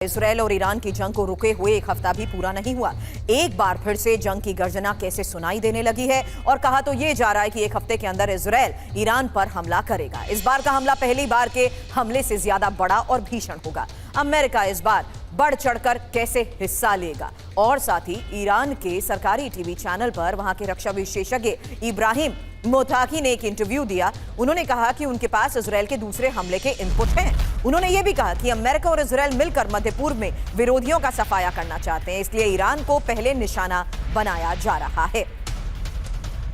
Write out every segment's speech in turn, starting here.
Israel और Iran की जंग को रुके हुए एक हफ्ता भी पूरा नहीं हुआ। एक बार फिर से जंग की गर्जना कैसे सुनाई देने लगी है और कहा तो ये जा रहा है कि एक हफ्ते के अंदर इसराइल ईरान पर हमला करेगा। इस बार का हमला पहली बार के हमले से ज्यादा बड़ा और भीषण होगा। अमेरिका इस बार बढ़ चढ़कर कैसे हिस्सा लेगा और साथ ही ईरान के सरकारी टीवी चैनल पर वहां के रक्षा विशेषज्ञ इब्राहिम मोताकी ने एक इंटरव्यू दिया। उन्होंने कहा कि उनके पास इजरायल के दूसरे हमले के इनपुट हैं। उन्होंने यह भी कहा कि अमेरिका और इजरायल मिलकर मध्य पूर्व में विरोधियों का सफाया करना चाहते हैं, इसलिए ईरान को पहले निशाना बनाया जा रहा है।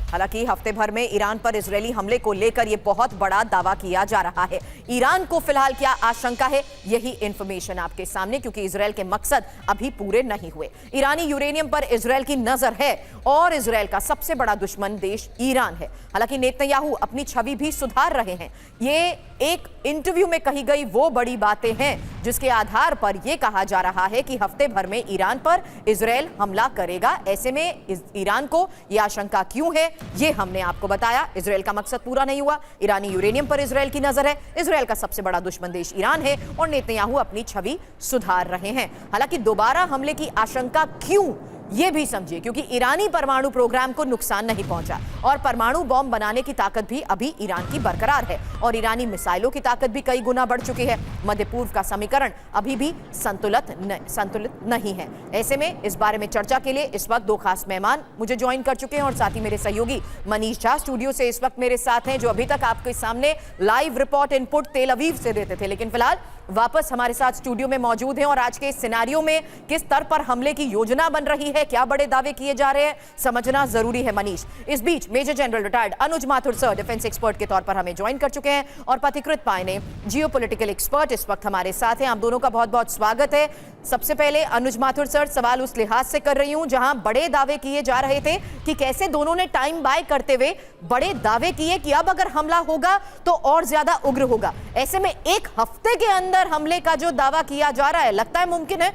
हालांकि हफ्ते भर में ईरान पर इजरायली हमले को लेकर यह बहुत बड़ा दावा किया जा रहा है। ईरान को फिलहाल क्या आशंका है, यही इंफॉर्मेशन आपके सामने, क्योंकि इजरायल के मकसद अभी पूरे नहीं हुए। ईरानी यूरेनियम पर इजरायल की नजर है और इजरायल का सबसे बड़ा दुश्मन देश ईरान है। हालांकि नेतन्याहू अपनी छवि भी सुधार रहे हैं। ये एक इंटरव्यू में कही गई वो बड़ी बातें हैं जिसके आधार पर यह कहा जा रहा है कि हफ्ते भर में ईरान पर इजरायल हमला करेगा। ऐसे में ईरान को यह आशंका क्यों है, ये हमने आपको बताया। इजरायल का मकसद पूरा नहीं हुआ, ईरानी यूरेनियम पर इजरायल की नजर है, इजरायल का सबसे बड़ा दुश्मन देश ईरान है और नेतन्याहू अपनी छवि सुधार रहे हैं। हालांकि दोबारा हमले की आशंका क्यों, ये भी समझिए, क्योंकि ईरानी परमाणु प्रोग्राम को नुकसान नहीं पहुंचा और परमाणु बॉम्ब बनाने की ताकत भी अभी ईरान की बरकरार है और ईरानी मिसाइलों की ताकत भी कई गुना बढ़ चुकी है। मध्य पूर्व का समीकरण अभी भी संतुलित नहीं है। ऐसे में इस बारे में चर्चा के लिए इस वक्त दो खास मेहमान मुझे ज्वाइन कर चुके हैं और साथ ही मेरे सहयोगी मनीष झा स्टूडियो से इस वक्त मेरे साथ हैं, जो अभी तक आपके सामने लाइव रिपोर्ट इनपुट तेल अवीव से देते थे, लेकिन फिलहाल वापस हमारे साथ स्टूडियो में मौजूद हैं और आज के सिनेरियो में किस स्तर पर हमले की योजना बन रही है, क्या बड़े दावे किए जा रहे हैं, समझना जरूरी है मनीष। इस बीच मेजर जनरल रिटायर्ड अनुज माथुर सर डिफेंस एक्सपर्ट के तौर पर हमें ज्वाइन कर चुके हैं और पथिकृत पायने जियोपॉलिटिकल एक्सपर्ट इस वक्त हमारे साथ हैं। आप दोनों का बहुत बहुत स्वागत है। सबसे पहले अनुज माथुर सर, सवाल उस लिहाज से कर रही हूं जहां बड़े दावे किए जा रहे थे कि कैसे दोनों ने टाइम बाय करते हुए बड़े दावे किए कि अब अगर हमला होगा तो और ज्यादा उग्र होगा। ऐसे में एक हफ्ते के अंदर हमले का जो दावा किया जा रहा है, लगता है मुमकिन है?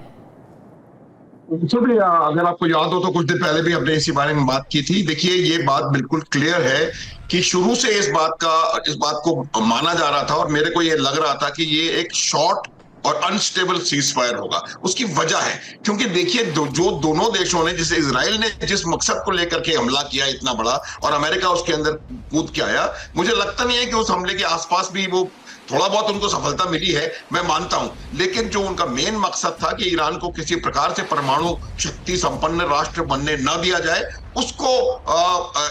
अगर आपको याद हो तो कुछ दिन पहले भी हमने इसी बारे में बात की थी। देखिए, ये बात बिल्कुल क्लियर है कि शुरू से इस बात को माना जा रहा था और मेरे को ये लग रहा था कि ये एक शॉर्ट और अनस्टेबल सीज फायर होगा। उसकी वजह है क्योंकि देखिए, जो दोनों देशों ने, जैसे इजराइल ने जिस मकसद को लेकर के हमला किया इतना बड़ा और अमेरिका उसके अंदर कूद के आया, मुझे लगता नहीं है कि उस हमले के आसपास भी वो थोड़ा बहुत उनको सफलता मिली है, मैं मानता हूं, लेकिन जो उनका मेन मकसद था कि ईरान को किसी प्रकार से परमाणु शक्ति संपन्न राष्ट्र बनने न दिया जाए, उसको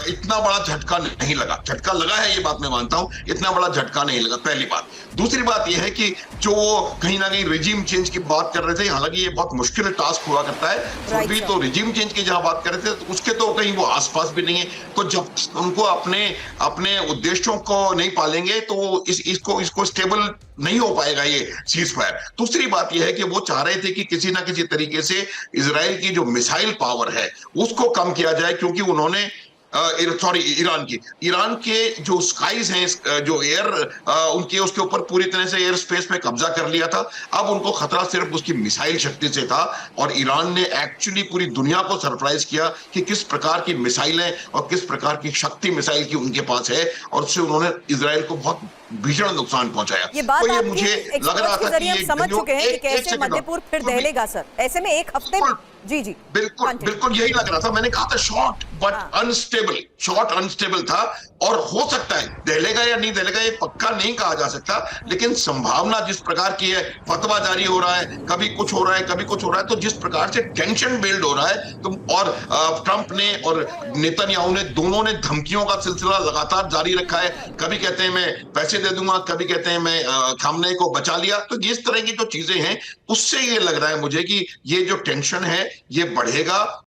इतना बड़ा झटका नहीं लगा। झटका लगा है, ये बात मैं मानता हूं, इतना बड़ा झटका नहीं लगा, पहली बात। दूसरी बात यह है कि जो कहीं ना कहीं रिजीम चेंज की बात कर रहे थे, हालांकि ये बहुत मुश्किल टास्क हुआ करता है, फिर भी तो रिजीम चेंज की जहां बात कर रहे थे तो उसके तो कहीं वो आसपास भी नहीं है। तो जब उनको अपने उद्देश्यों को नहीं पालेंगे तो इसको स्टेबल नहीं हो पाएगा ये सीज फायर। दूसरी बात यह है कि वो चाह रहे थे कि किसी ना किसी तरीके से इजराइल की जो मिसाइल पावर है उसको कम किया जाए, क्योंकि उन्होंने ईरान के जो स्काइज हैं, जो एयर उसके ऊपर पूरी तरह से एयर स्पेस में कब्जा कर लिया था। अब उनको खतरा सिर्फ उसकी मिसाइल शक्ति से था और ईरान ने एक्चुअली पूरी दुनिया को सरप्राइज किया कि किस प्रकार की मिसाइलें और किस प्रकार की शक्ति मिसाइल की उनके पास है और उससे उन्होंने इजराइल को बहुत भीषण नुकसान पहुंचाया। ये बात तो ये मुझे लग रहा था कि ये समझ चुके हैं कि कैसे मध्य पूर्व फिर दहलेगा सर। ऐसे में एक हफ्ते में जी बिल्कुल यही लग रहा था। मैंने कहा था शॉर्ट बट अनस्टेबल था और हो सकता है दहलेगा या नहीं दहलेगा, ये पक्का नहीं कहा जा सकता, लेकिन संभावना जिस प्रकार की है, फतवा जारी हो रहा है, कभी कुछ हो रहा है कभी कुछ हो रहा है, तो जिस प्रकार से टेंशन बिल्ड हो रहा है तो और ट्रंप ने और नेतन्याहू ने दोनों ने धमकियों का सिलसिला लगातार जारी रखा है। कभी कहते हैं मैं पैसे दे दूंगा, कभी कहते हैं मैं खामनेई को बचा लिया। तो इस तरह की जो चीजें हैं उससे ये लग रहा है मुझे कि ये जो टेंशन है ये बढ़ेगा